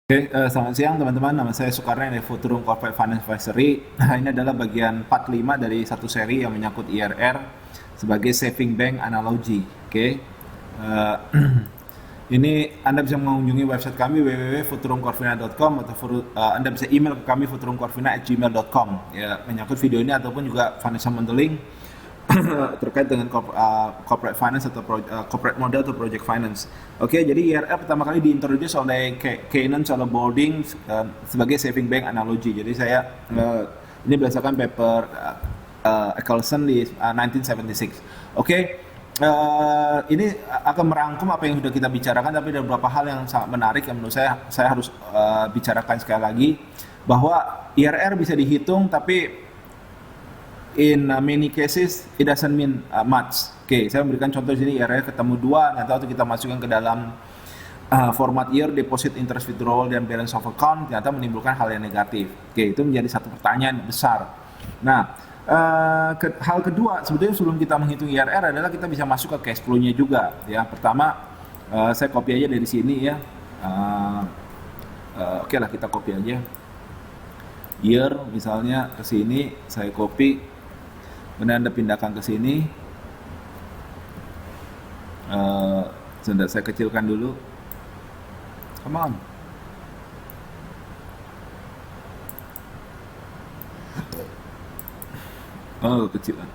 Oke, selamat siang teman-teman. Nama saya Soekarno dari Futurum Corporate Finance Advisory. Nah, ini adalah bagian 45 dari satu seri yang menyangkut IRR sebagai saving bank analogi. Oke, eh, ini Anda bisa mengunjungi website kami www.futurumcorvina.com atau Anda bisa email ke kami futurumcorvina@gmail.com ya, menyangkut video ini ataupun juga financial modeling terkait dengan corporate finance atau corporate model atau project finance. Oke, jadi IRR pertama kali diintroduce oleh Keynes oleh Bolding sebagai saving bank analogy. Jadi saya ini berdasarkan paper Eccleston di 1976. Oke, ini akan merangkum apa yang sudah kita bicarakan, tapi ada beberapa hal yang sangat menarik yang menurut saya harus bicarakan sekali lagi, bahwa IRR bisa dihitung tapi in many cases it doesn't mean much. Oke, saya memberikan contoh di sini IRR ketemu 2, nanti waktu kita masukkan ke dalam format year deposit interest withdrawal dan balance of account ternyata menimbulkan hal yang negatif. Oke, itu menjadi satu pertanyaan besar. Nah, hal kedua sebetulnya sebelum kita menghitung IRR adalah kita bisa masuk ke cash flow-nya juga ya. Pertama, saya copy aja dari sini ya. Oke lah, kita copy aja. Year misalnya ke sini, saya copy. Kemudian Anda pindahkan ke sini. Sebentar, saya kecilkan dulu. Come on. Oh, kecilan.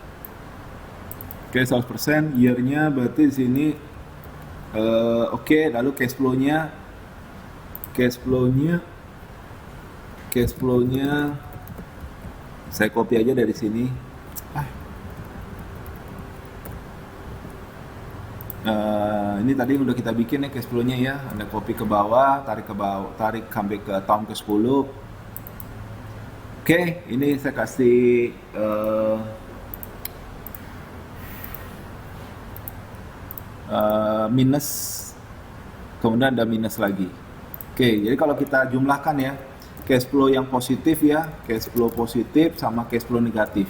Oke, 100%. Year-nya berarti di sini. Oke, lalu cash flow-nya. Cash flow-nya saya copy aja dari sini. Ini tadi udah kita bikin ya cash flow-nya ya. Anda copy ke bawah, tarik sampai ke tahun ke-10. Oke, ini saya kasih minus, kemudian ada minus lagi. Oke, jadi kalau kita jumlahkan ya, cash flow yang positif ya, cash flow positif sama cash flow negatif.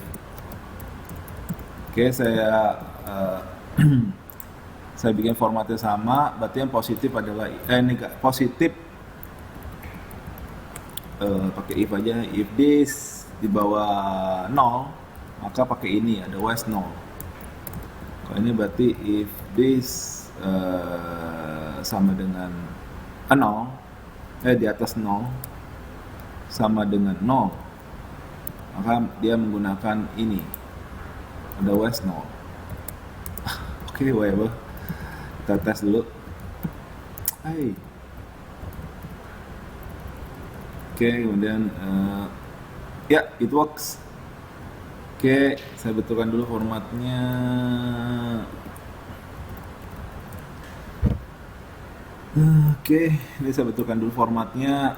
Oke, saya saya bikin formatnya sama, berarti yang positif adalah positif pakai if aja, if this di bawah 0 maka pakai ini ada was 0. Kalau ini berarti if this sama dengan 0 di atas 0 sama dengan 0, maka dia menggunakan ini ada was 0. Oke, whatever. Kita tes dulu. Hai. Oke, kemudian ya, it works. Oke, saya betulkan dulu formatnya. Oke, ini saya betulkan dulu formatnya.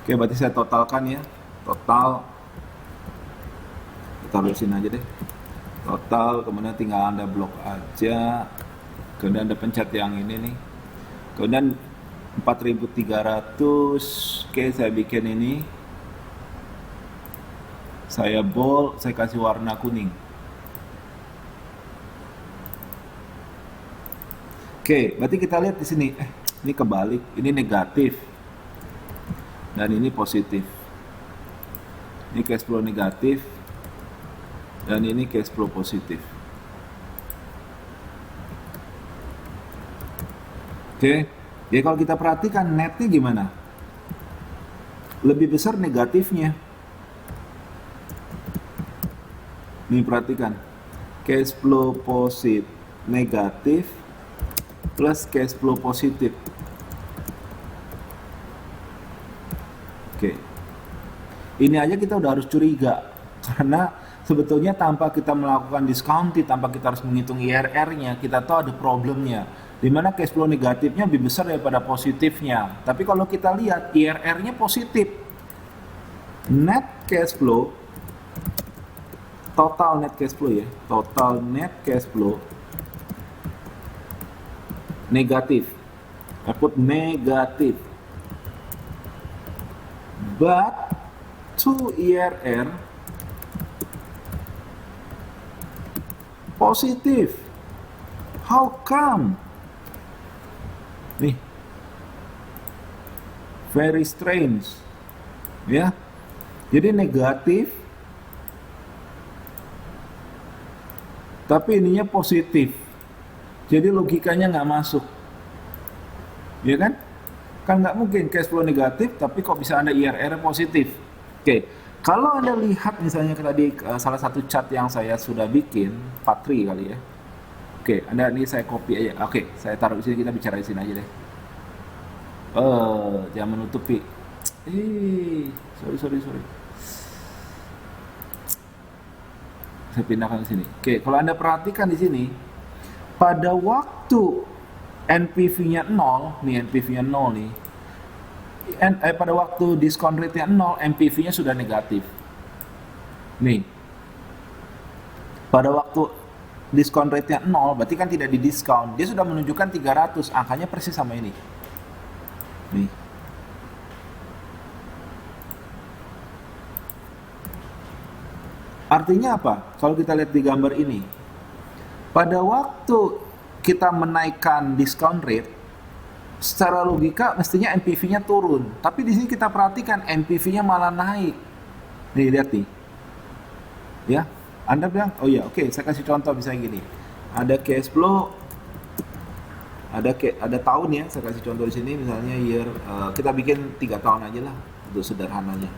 Oke, berarti saya totalkan ya. Total. Kita taruhin aja deh. Total, kemudian tinggal Anda blok aja. Kemudian Anda pencet yang ini nih. Kemudian 4.300. Oke, saya bikin ini. Saya bold, saya kasih warna kuning. Oke, berarti kita lihat di sini. Ini kebalik, ini negatif. Dan ini positif. Ini cash flow negatif. Dan ini cash flow positif. Oke, jadi kalau kita perhatikan netnya gimana? Lebih besar negatifnya. Nih perhatikan, cash flow positif negatif plus cash flow positif. Oke, ini aja kita udah harus curiga karena sebetulnya tanpa kita melakukan discounting, tanpa kita harus menghitung IRR-nya, kita tahu ada problemnya. Di mana cash flow negatifnya lebih besar daripada positifnya. Tapi kalau kita lihat IRR-nya positif. Net cash flow, total net cash flow ya, total net cash flow negatif. I put negatif. But to IRR positif. How come? Nih, very strange. Ya. Jadi negatif, tapi ininya positif. Jadi logikanya nggak masuk. Ya kan? Kan nggak mungkin cash flow negatif, tapi kok bisa Anda IRR positif? Oke, kalau Anda lihat misalnya tadi salah satu chart yang saya sudah bikin, Patri kali ya. Oke, Anda ini saya copy aja. Oke, saya taruh di sini, kita bicara di sini aja deh. Jangan menutupi. Sorry. Saya pindahkan ke sini. Oke, kalau Anda perhatikan di sini, pada waktu NPV-nya 0, nih NPV-nya 0 nih. Pada waktu discount rate-nya 0, NPV-nya sudah negatif. Nih. Pada waktu diskon rate-nya 0, berarti kan tidak di diskon. Dia sudah menunjukkan 300, angkanya persis sama ini. Nih. Artinya apa? Kalau kita lihat di gambar ini, pada waktu kita menaikkan discount rate, secara logika mestinya NPV-nya turun. Tapi di sini kita perhatikan NPV-nya malah naik. Nih, lihat nih. Ya, Anda bilang, oh ya, oke, saya kasih contoh misalnya gini. Ada cash flow, ada tahun ya, saya kasih contoh di sini misalnya year, kita bikin 3 tahun aja lah untuk sederhananya.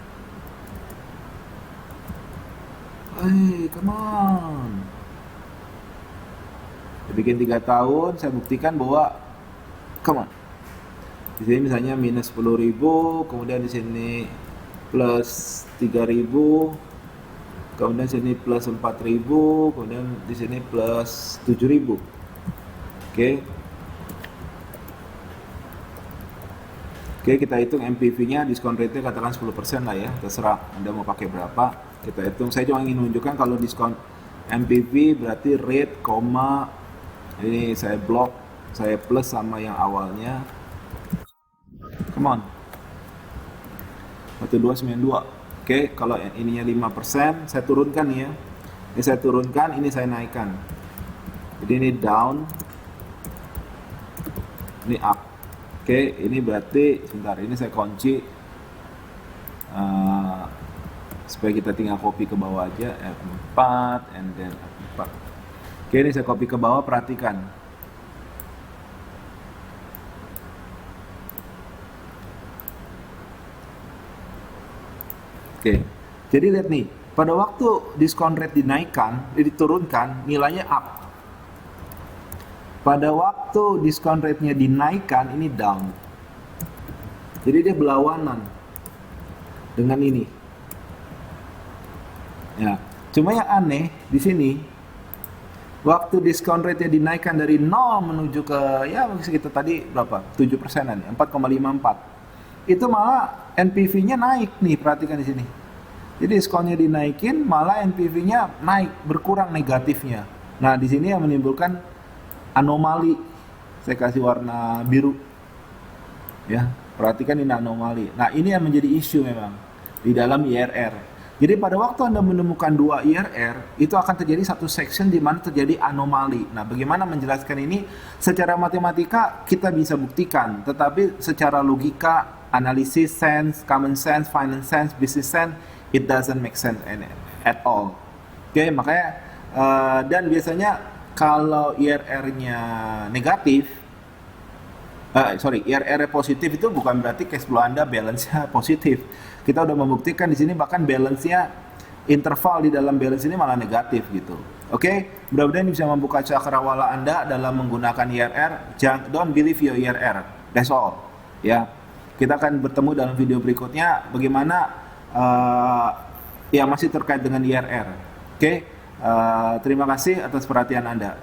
Come on. Saya bikin 3 tahun, saya buktikan bahwa come on. Di sini misalnya minus 10.000, kemudian di sini plus 3.000, kemudian di sini plus 4.000, kemudian di sini plus 7.000. Oke. Oke, kita hitung MPV-nya, diskon rate-nya katakan 10% lah ya, terserah Anda mau pakai berapa. Kita hitung, saya cuma ingin menunjukkan kalau diskon MPV berarti rate, ini saya blok, saya plus sama yang awalnya. Come on. 1292. Oke, kalau ininya 5%, saya turunkan ya. Ini saya turunkan, ini saya naikkan. Jadi ini down, ini up. Oke, ini berarti, sebentar, ini saya kunci supaya kita tinggal copy ke bawah aja, F4, and then F4. Oke, ini saya copy ke bawah, perhatikan. Oke, jadi lihat nih, pada waktu diskon rate dinaikkan, diturunkan, nilainya up. Pada waktu diskon rate-nya dinaikkan, ini down. Jadi dia berlawanan dengan ini. Ya, cuma yang aneh di sini, waktu diskon rate-nya dinaikkan dari 0 menuju ke, ya sekitar tadi berapa? 7%-an, 4,54. Itu malah NPV-nya naik nih, perhatikan di sini. Jadi diskonnya dinaikin, malah NPV-nya naik, berkurang negatifnya. Nah, di sini yang menimbulkan anomali. Saya kasih warna biru. Ya, perhatikan ini anomali. Nah, ini yang menjadi isu memang di dalam IRR. Jadi pada waktu Anda menemukan 2 IRR, itu akan terjadi satu section di mana terjadi anomali. Nah, bagaimana menjelaskan ini? Secara matematika kita bisa buktikan, tetapi secara logika, analisis, sense, common sense, finance sense, business sense, it doesn't make sense at all. Oke, makanya dan biasanya kalau IRR-nya negatif, IRR positif itu bukan berarti cash flow Anda balance-nya positif. Kita udah membuktikan di sini bahkan balance-nya, interval di dalam balance ini malah negatif gitu. Oke, mudah-mudahan ini bisa membuka cakrawala Anda dalam menggunakan IRR. Don't believe your IRR. That's all. Ya. Kita akan bertemu dalam video berikutnya bagaimana yang masih terkait dengan IRR. Oke. Terima kasih atas perhatian Anda.